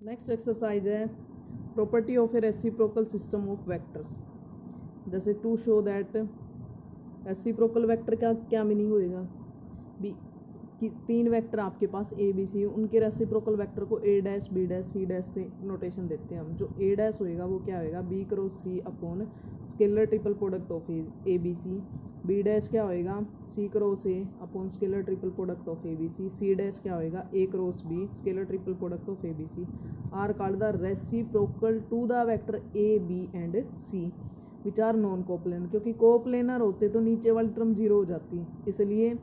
Next exercise है property of a reciprocal system of vectors. जैसे to show that reciprocal vector का क्या meaning होएगा बी कि तीन वेक्टर आपके पास ए बी सी, उनके रेसिप्रोकल वेक्टर को a dash B dash C dash से नोटेशन देते हैं हम। जो ए डैश होएगा वो क्या होएगा b cross C upon scalar triple product of A B c. B dash क्या होएगा c cross A upon scalar triple product of A B c. C dash क्या होएगा a cross b scalar triple product of A B C are called the reciprocal to the vector a B and c which are non coplanar. क्योंकि coplanar होते तो नीचे वाली term zero हो जाती, इसलिए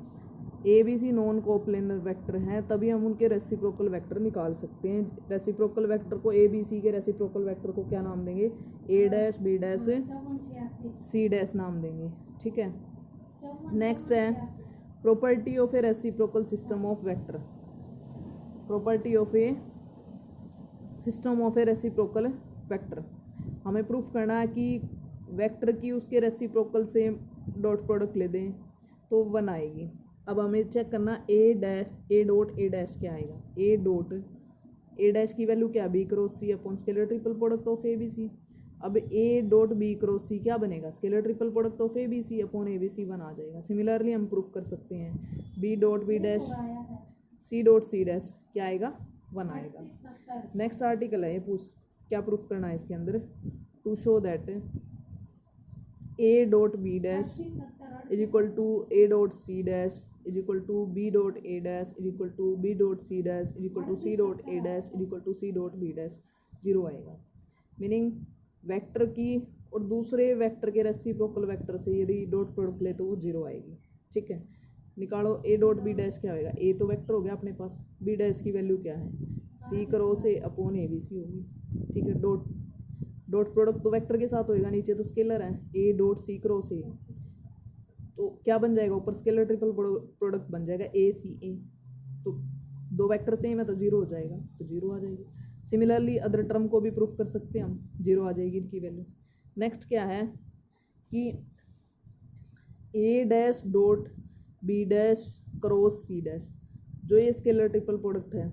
A B C non coplanar vector हैं, तभी हम उनके रेसिप्रोकल वेक्टर निकाल सकते हैं। रेसिप्रोकल वेक्टर को ए बी सी के रेसिप्रोकल वेक्टर को क्या नाम देंगे a dash B dash C dash नाम देंगे। ठीक है, नेक्स्ट है property of a reciprocal system of vector. Property of a system of a reciprocal vector, हमें प्रूफ करना है कि वेक्टर की उसके रेसिप्रोकल से डॉट प्रोडक्ट ले दें तो वन आएगी। अब हमें चेक करना ए डॉट ए डैश क्या आएगा। ए डॉट ए डैश की वैल्यू क्या B cross C upon scalar triple product of A B C. अब a dot B cross c क्या बनेगा scalar triple product of A B c upon A B c one आ जाएगा। Similarly हम proof कर सकते हैं b dot B dash c dot सी dash क्या आएगा वन आएगा। नेक्स्ट आर्टिकल है, ये क्या प्रूफ करना है इसके अंदर to show that A dot B dash is equal to A dot C dash is equal to B dot A dash is equal to B dot C dash is equal to C dot A dash is equal to C dot B dash zero आएगा। Meaning vector की और दूसरे vector के reciprocal vector से यदि dot product ले तो वो जीरो आएगी। ठीक है, निकालो ए डॉट बी डैश क्या होगा। ए तो वेक्टर हो गया अपने पास, बी डैश की वैल्यू क्या है c cross A upon A B c होगी। ठीक है, डॉट प्रोडक्ट तो वेक्टर के साथ होएगा, नीचे तो स्केलर है ए डॉट सी क्रॉस ए, तो क्या बन जाएगा ऊपर स्केलर ट्रिपल प्रोडक्ट बन जाएगा ए सी ए। तो दो वेक्टर सेम है तो जीरो हो जाएगा, तो जीरो आ जाएगी। सिमिलरली अदर टर्म को भी प्रूफ कर सकते हैं हम, जीरो आ जाएगी इनकी वैल्यू। नेक्स्ट क्या है कि ए dash dot B dash cross सी डैश, जो ये स्केलर ट्रिपल प्रोडक्ट है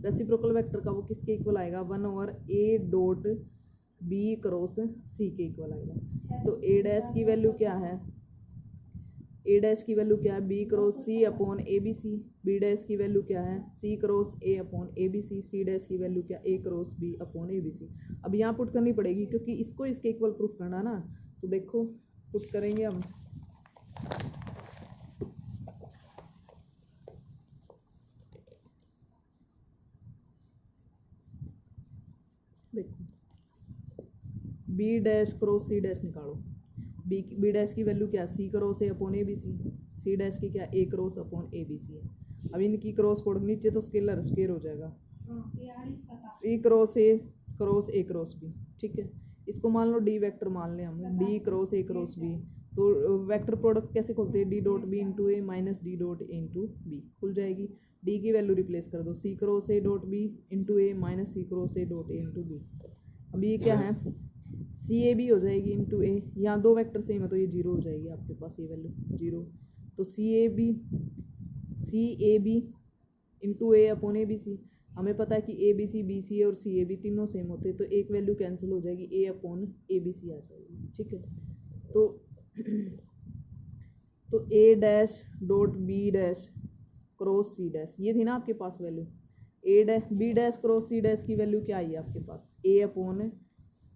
रेसिप्रोकल वेक्टर का, वो किसके इक्वल आएगा वन ओवर ए डॉट बी क्रॉस सी के इक्वल आएगा। तो ए डैश की वैल्यू क्या है ए डैश की वैल्यू क्या है B cross C upon A B c. B dash की वैल्यू क्या है c cross A upon A B c. C dash की वैल्यू क्या a cross B upon A B C. अब यहाँ पुट करनी पड़ेगी क्योंकि इसको इसके इक्वल प्रूफ करना ना, तो देखो पुट करेंगे हम। देखो बी डैश क्रॉस सी डैश निकालो। बी डैश की वैल्यू क्या c cross A upon A B c. C dash की क्या a cross upon A B C है। अब इनकी क्रॉस प्रोडक्ट नीचे तो स्केलर स्केयर हो जाएगा सी क्रॉस ए क्रॉस बी। ठीक है, इसको मान लो डी वेक्टर मान लें हम, डी क्रॉस ए क्रॉस बी। तो वेक्टर प्रोडक्ट कैसे खोलते हैं डी डॉट बी इंटू ए माइनस डी डॉट ए इंटू बी खुल जाएगी। डी की वैल्यू रिप्लेस कर दो c cross a dot B into A minus c cross a dot A into B. अब ये क्या है सी ए बी हो जाएगी इंटू ए, यहाँ दो वेक्टर सेम है तो ये जीरो हो जाएगी आपके पास ये वैल्यू जीरो। तो c a b into A upon A B c. हमें पता है कि ए बी सी और सी ए बी तीनों सेम होते हैं, तो एक वैल्यू कैंसिल हो जाएगी ए अपॉन ए बी सी आ जाएगी। ठीक है, तो A dash dot B dash cross C dash ये थी ना आपके पास value. A dash B dash cross C dash की वैल्यू क्या आई है आपके पास ए अपॉन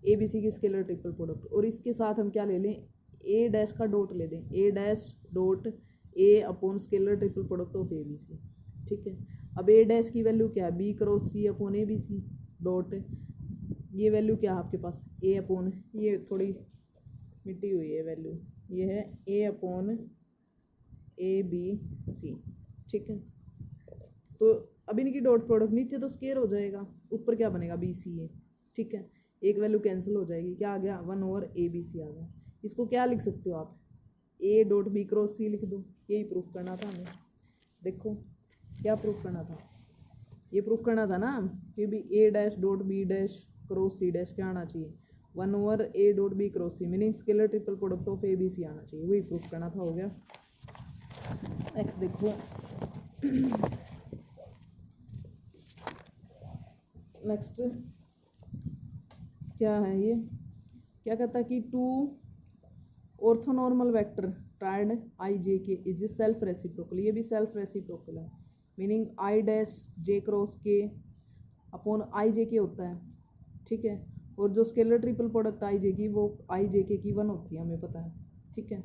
ए बी सी की स्केलर ट्रिपल प्रोडक्ट, और इसके साथ हम क्या ले लें ए डैश का डॉट ले दें A dash dot A upon scalar triple product of A B C. ठीक है, अब ए डैश की वैल्यू क्या है B cross C upon A B C dot ये वैल्यू क्या है आपके पास ए अपॉन, ये थोड़ी मिट्टी हुई है वैल्यू, ये है ए अपॉन ए बी सी। ठीक है, तो अब इनकी डॉट प्रोडक्ट नीचे तो स्केयर हो जाएगा, ऊपर क्या बनेगा बी सी ए। ठीक है, एक वैल्यू कैंसिल हो जाएगी, क्या आ गया one over A B C आ गया। इसको क्या लिख सकते हो आप A dot B cross C लिख दो, यही प्रूफ करना था हमें। देखो क्या प्रूफ करना था, ये प्रूफ करना था ना कि भी A dash dot B dash cross C dash क्या आना चाहिए one over A dot B cross C, meaning scalar triple product of A B C आना चाहिए, वही प्रूफ करना था। हो गया। नेक्स्ट देखो नेक्स्ट क्या है ये, क्या कहता है कि टू ऑर्थोनॉर्मल वेक्टर ट्रायड आई जे के इज सेल्फ रेसिप्रोकल, ये भी सेल्फ रेसिप्रोकल है, meaning I dash J cross के अपॉन आई जे के होता है, ठीक है। और जो स्केलर ट्रिपल प्रोडक्ट आई जे की वो आई जे के की 1 होती है, हमें पता है, ठीक है।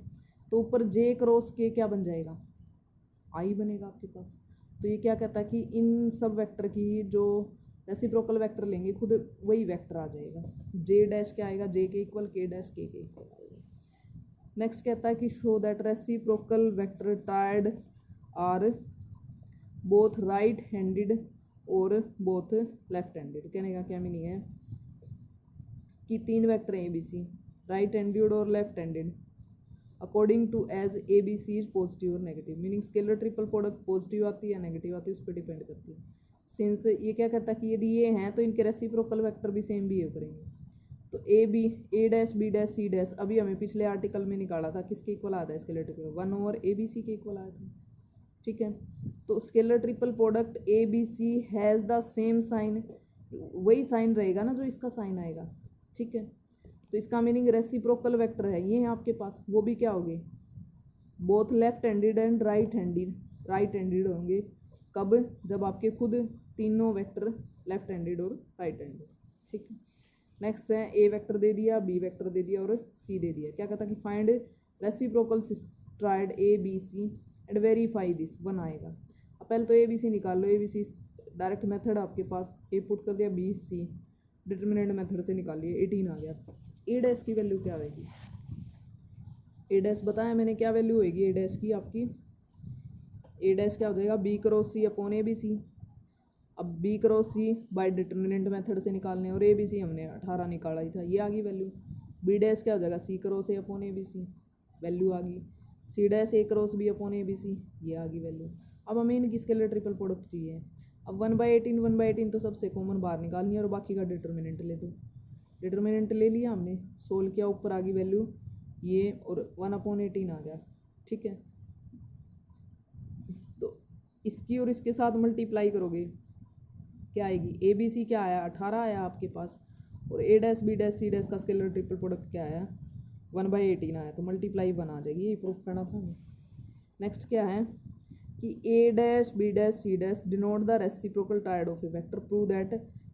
तो ऊपर जे क्रॉस के क्या बन जाएगा, आई बनेगा आपके पास। तो ये क्या कहता है कि इन सब वेक्टर की जो रेसिप्रोकल वेक्टर लेंगे खुद वही वेक्टर आ जाएगा, जे डैश क्या आएगा, जे के इक्वल के डैश के इक्वल आएगा। नेक्स्ट कहता है कि show that reciprocal vector triad are both right handed और बोथ लेफ्ट हैंडेड। कहने का क्या मीनिंग है कि 3 वेक्टर हैं ABC, राइट हैंडेड और left handed, according to as ABC is positive और negative, meaning scalar triple product positive आती है नेगेटिव आती है, उस पर डिपेंड करती है। सिंस ये क्या कहता है कि यदि ये हैं तो इनके रेसिप्रोकल वेक्टर भी सेम बिहेव करेंगे। तो A dash B dash C dash अभी हमें पिछले आर्टिकल में निकाला था, किसके इक्वल आता है स्केलर ट्रिपल 1/ABC के इक्वल आया था, ठीक है। तो scalar triple product ABC has the same sign, वही साइन रहेगा ना जो इसका साइन आएगा, ठीक है। तो इसका मीनिंग रेसिप्रोकल वेक्टर है ये है आपके पास, वो भी क्या होंगे, both left handed and right handed होंगे। कब, जब आपके खुद तीनों वेक्टर लेफ्ट हैंडेड और राइट हैंडेड, ठीक है। नेक्स्ट है ए वेक्टर दे दिया, बी वेक्टर दे दिया और सी दे दिया। क्या कहता है कि find reciprocal triad A B C and verify this, 1 आएगा। अब पहले तो ABC निकाल लो, ABC डायरेक्ट मेथड आपके पास, ए पुट कर दिया बी सी, डिटरमिनेंट मेथड से निकालिए, 18 आ गया। ए डैश की वैल्यू क्या आएगी, ए डैश बताया मैंने क्या वैल्यू होगी ए डैश की आपकी, ए डैश क्या हो जाएगा बी क्रॉस सी अपॉन ABC। अब बी क्रॉस सी बाय डिटरमिनेंट मेथड से निकालने और ABC हमने 18 निकाला ही था, ये आ गई वैल्यू। बी डैश क्या हो जाएगा सी क्रॉस ए अपॉन ABC, वैल्यू आ गई। C dash A cross B upon ABC, ये आ गई वैल्यू। अब हमें इनकी स्केलर ट्रिपल प्रोडक्ट चाहिए। अब 1/18 तो सबसे कॉमन बाहर निकालनी है और बाकी का डिटरमिनेंट ले दो। डिटरमिनेंट ले लिया हमने, सोल्व किया, ऊपर आ गई वैल्यू ये और 1/18 आ गया, ठीक है। तो इसकी और इसके साथ मल्टीप्लाई करोगे क्या आएगी, ABC क्या आया 18 आया आपके पास, और A dash B dash C dash का स्केलर ट्रिपल प्रोडक्ट क्या आया 1/18 आया, तो मल्टीप्लाई 1 आ जाएगी, ये प्रूफ करना था हमें। नेक्स्ट क्या है कि ए dash B dash C dash denote the reciprocal triad of a vector, prove that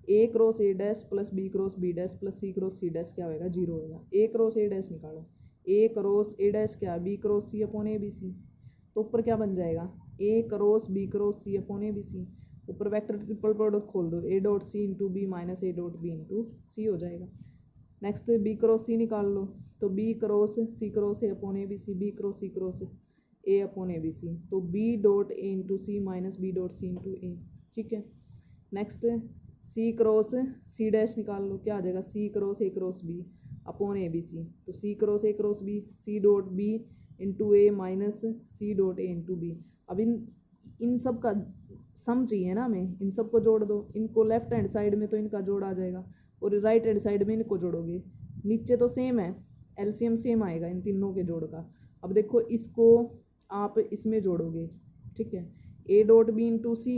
A cross A dash plus B cross B dash plus C cross C dash क्या होगा 0 होगा। ए क्रॉस ए डैश निकालो, A cross A dash क्या B cross सी upon ABC, तो ऊपर क्या बन जाएगा A cross B cross C upon ABC, ऊपर वेक्टर ट्रिपल प्रोडक्ट खोल दो, ए dot C into B minus A dot B into C हो जाएगा। नेक्स्ट बी क्रॉस सी निकाल लो, तो बी क्रॉस सी क्रॉस ए upon ABC, B cross C cross ए upon ABC, तो B dot A into C minus B dot C into A, ठीक है। Next C cross सी dash निकाल लो, क्या आ जाएगा सी क्रॉस ए क्रॉस बी अपॉन ABC, तो C cross ए cross B, C dot B into ए minus C dot ए into B. अब इन सब का सम चाहिए ना हमें, इन सब को जोड़ दो, इनको लेफ्ट हैंड साइड में तो इनका जोड़ आ जाएगा और राइट हैंड साइड में इनको जोड़ोगे, नीचे तो सेम है, LCM सेम आएगा इन तीनों के जोड़ का। अब देखो इसको आप इसमें जोड़ोगे, ठीक है, A dot B into C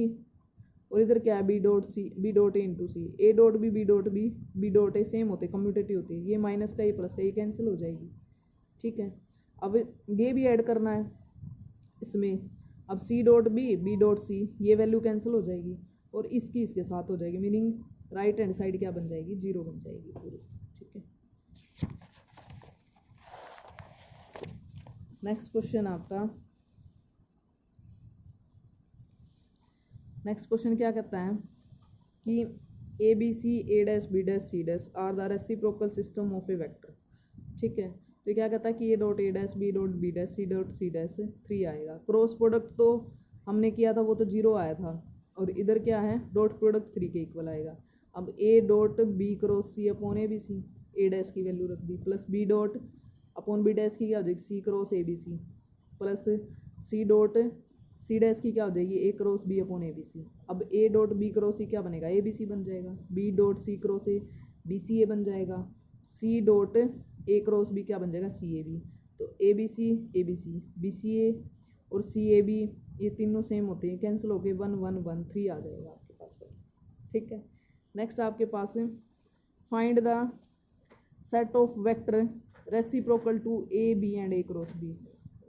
और इधर क्या है B dot C B dot A into C, A dot B B dot B B dot A same होते कम्यूटेटिव होते, ये माइनस का ये प्लस का ये कैंसिल हो जाएगी, ठीक है। अब ये भी ऐड करना है इसमें, अब C dot B B dot C ये वैल्यू कैंसिल हो जाएगी और इसकी इसके साथ हो जाएगी, मीनिंग राइट हैंड साइड क्या बन जाएगी 0 बन जाएगी पूरी, ठीक है। नेक्स्ट क्वेश्चन आपका, नेक्स्ट क्वेश्चन क्या कहता है कि ABC A dash B dash C dash are the reciprocal system of a vector, ठीक है। तो क्या कहता है कि A dot A dash B dot B dash C dot C dash 3 आएगा। क्रॉस प्रोडक्ट तो हमने किया था वो तो 0 आया था और इधर क्या है डॉट प्रोडक्ट 3 के इक्वल आएगा। अब A dot B cross C upon ABC, A dash की वैल्यू रख दी, plus B dot upon B dash की क्या हो जाएगी C cross ABC, plus C dot C dash की क्या हो जाएगी A cross B upon ABC। अब A dot B cross C क्या बनेगा ABC बन जाएगा, B dot C cross A BCA बन जाएगा, C dot A cross B क्या बन जाएगा CAB। तो ABC ABC BCA और CAB ये तीनों सेम होते हैं, कैंसिल होके 1 1 1 3 आ जाएगा आपके पास, ठीक है। नेक्स्ट आपके पास है find the set of vector reciprocal to A B and A cross B.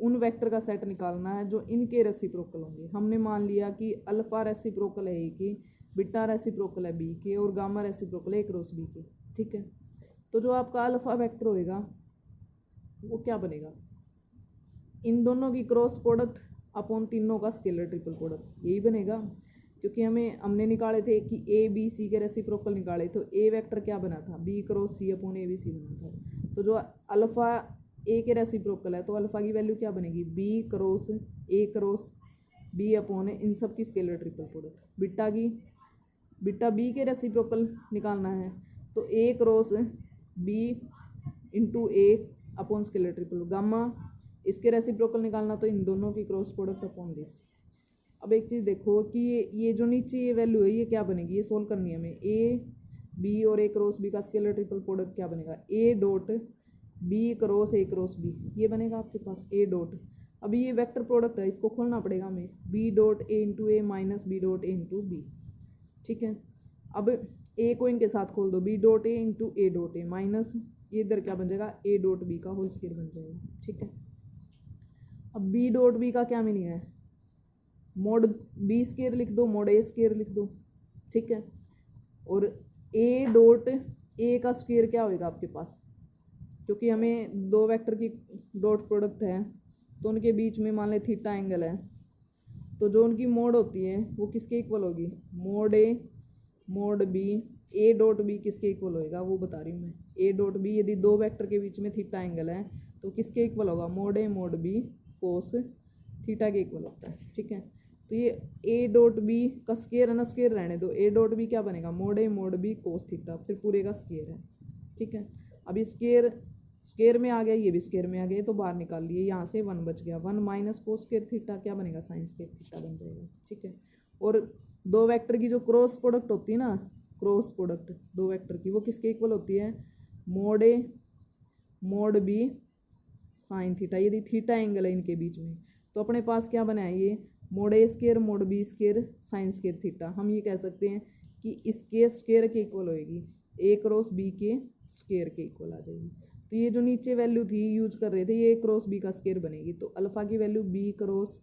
उन वेक्टर का सेट निकालना है जो इनके रेसिप्रोकल होंगे। हमने मान लिया कि अल्फा रेसिप्रोकल है ए के, बीटा रेसिप्रोकल है बी के और गामा रेसिप्रोकल है ए क्रॉस बी के। ठीक है, तो जो आपका अल्फा वेक्टर होएगा वो क्या बनेगा, इन दोनों की क्रॉस प्रोडक्ट अपॉन तीनों का स्केलर ट्रिपल प्रोडक्ट, यही बनेगा। क्योंकि हमने निकाले थे कि ए बी सी के रेसिप्रोकल निकाले, तो ए वेक्टर क्या बना था, B cross C upon A B C बना था। तो जो अल्फा ए के रेसिप्रोकल है तो अल्फा की वैल्यू क्या बनेगी, बी क्रॉस ए क्रॉस बी अपॉन इन सब की scalar triple product. Beta B के रेसिप्रोकल निकालना है तो A cross B into A upon scalar triple. Gamma इसके रेसिप्रोकल निकालना तो इन दोनों की क्रॉस प्रोडक्ट अपॉन दिस। अब एक चीज़ देखो कि ये जो नीचे ये वैल्यू है ये क्या बनेगी, ये सोल्व करनी है हमें। ए बी और ए क्रॉस बी का स्केलर ट्रिपल प्रोडक्ट क्या बनेगा, A dot B cross A cross B, ये बनेगा आपके पास ए डॉट। अभी ये वेक्टर प्रोडक्ट है, इसको खोलना पड़ेगा हमें, बी डॉट ए इंटू ए माइनस बी डॉट ए इंटू बी। ठीक है, अब ए को इनके साथ खोल दो, B dot A into A dot A minus ये इधर क्या बन जाएगा, ए डॉट बी का होल स्क्वायर बन जाएगा। ठीक है, अब बी डॉट बी का क्या मीनिंग है, मोड बी स्क्वायर लिख दो, मोड ए स्क्वायर लिख दो। ठीक है, और ए डॉट ए का स्क्वायर क्या होएगा आपके पास, क्योंकि हमें दो वेक्टर की डॉट प्रोडक्ट है तो उनके बीच में मान ले थीटा एंगल है, तो जो उनकी मोड होती है वो किसके इक्वल होगी, mod A mod B. A dot B किसके इक्वल होएगा वो बता रही हूँ मैं, ए डॉट बी यदि दो वेक्टर के बीच में थीटा एंगल है तो किसके इक्वल होगा, mode A mod B cos theta के इक्वल होता है। ठीक है, तो ये ए डॉट बी का स्क्वायर है ना, स्क्वायर रहने दो, ए डॉट बी क्या बनेगा, mode A mod B cos theta, फिर पूरे का स्क्वायर है। ठीक है, अभी स्क्वायर में आ गया, ये भी स्क्वायर में आ गया तो बाहर निकाल लिए, यहाँ से 1 बच गया, 1 माइनस कोस स्क्वायर थीटा क्या बनेगा, साइन स्क्वायर थीटा बन जाएगा। ठीक है, और दो वेक्टर की जो क्रॉस प्रोडक्ट होती है ना, क्रॉस प्रोडक्ट दो वेक्टर की वो किसके इक्वल होती है, mode A mod B sine theta. यदि थीटा एंगल है इनके बीच में तो अपने पास क्या बना है, ये mod A square mod B square sine square theta. हम ये कह सकते हैं कि इसके स्क्वायर के इक्वल होएगी, ए क्रॉस बी के स्क्वायर के इक्वल आ जाएगी। तो ये जो नीचे वैल्यू थी यूज कर रहे थे, ये ए क्रॉस बी का स्क्वायर बनेगी, तो अल्फा की value B cross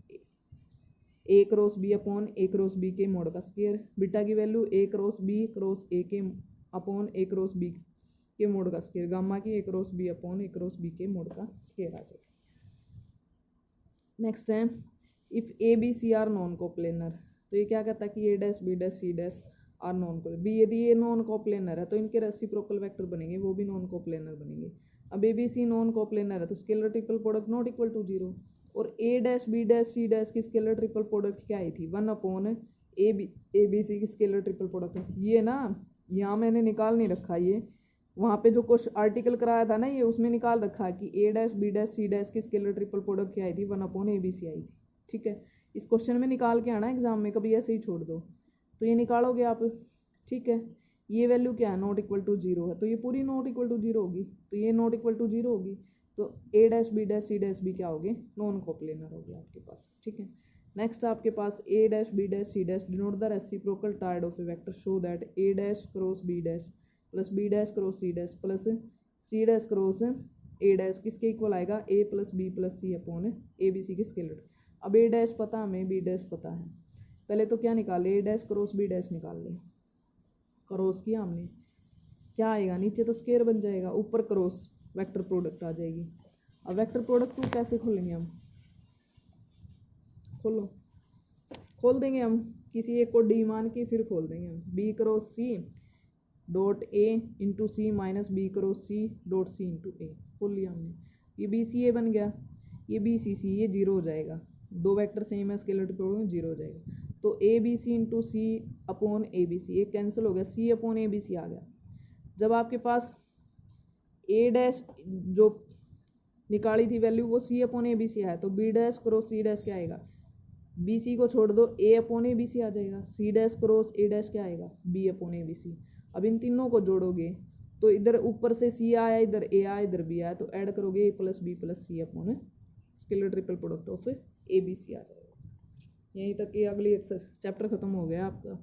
A cross B upon A cross B के मोड का स्क्वायर, बीटा की value A cross B cross A के अपॉन ए क्रॉस बी के मोड का स्क्वायर, गामा की A cross B upon A cross B के mod का square आ जाएगा। नेक्स्ट है if A B C are non coplanar, तो ये क्या कहता है कि ए dash B dash C dash are non coplanar. बी यदि ये नॉन कोप्लेनर है तो इनके रेसिप्रोकल वेक्टर बनेंगे, वो भी नॉन कोप्लेनर बनेंगे। अब A B C non coplanar है तो scalar triple product not equal to 0, और A dash B dash C dash की स्केलर ट्रिपल प्रोडक्ट क्या आई थी, 1 अपॉन ए बी सी की स्केलर ट्रिपल प्रोडक्ट। ये ना यहाँ मैंने निकाल नहीं रखा, ये वहाँ पे जो कुछ आर्टिकल कराया था ना ये उसमें निकाल रखा है कि ए डैश बी डैश सी डैश की स्केलर ट्रिपल प्रोडक्ट क्या आई थी, 1 अपॉन ए बी सी आई थी। ठीक है, इस क्वेश्चन में निकाल के आना एग्जाम में, कभी ऐसे ही छोड़ दो तो ये निकालोगे आप। ठीक है, ये वैल्यू क्या है, नॉट इक्वल टू 0 है, तो ये पूरी नॉट इक्वल टू 0 होगी, तो ये नॉट इक्वल टू 0 होगी, तो A dash B dash C dash भी क्या होगे, नॉन कोप्लेनर हो गया आपके पास। ठीक है, नेक्स्ट आपके पास A dash B dash C dash denote the reciprocal triad of a vector show that A dash cross B dash plus B dash cross C dash plus C dash cross A dash किसके equal आएगा, A plus B plus C upon A B C की scalar. अब A dash पता हमें, B dash पता है, पहले तो क्या निकाले, ए डैश क्रॉस बी डैश निकाल ले, क्रॉस किया हमने, क्या आएगा, नीचे तो स्क्वायर बन जाएगा, ऊपर क्रॉस वेक्टर प्रोडक्ट आ जाएगी। अब वेक्टर प्रोडक्ट को कैसे खोलेंगे हम, खोल देंगे हम, किसी एक को डी मान के फिर खोल देंगे हम, B cross C dot A into C minus B cross C dot C into A, खोल लिया हमने। ये बी सी ए बन गया, ये बी सी सी, ये 0 हो जाएगा, दो वेक्टर सेम है, स्केलर प्रोडक्ट 0 हो जाएगा, तो A B C into C upon A B C, एक कैंसिल हो गया, सी अपॉन ए बी सी आ गया। जब आपके पास ए डैश जो निकाली थी वैल्यू वो सी अपॉन ए बी सी है, तो बी डैश क्रॉस सी डैश क्या आएगा, बी सी को छोड़ दो, ए अपॉन ए बी सी आ जाएगा, C dash cross A dash क्या आएगा, B upon A B C. अब इन तीनों को जोड़ोगे तो इधर ऊपर से सी आया, इधर ए आया, इधर बी आया, तो ऐड करोगे A plus B plus C upon scalar triple product of A B C आ जाएगा। यहीं तक ये अगली चैप्टर खत्म हो गया आपका।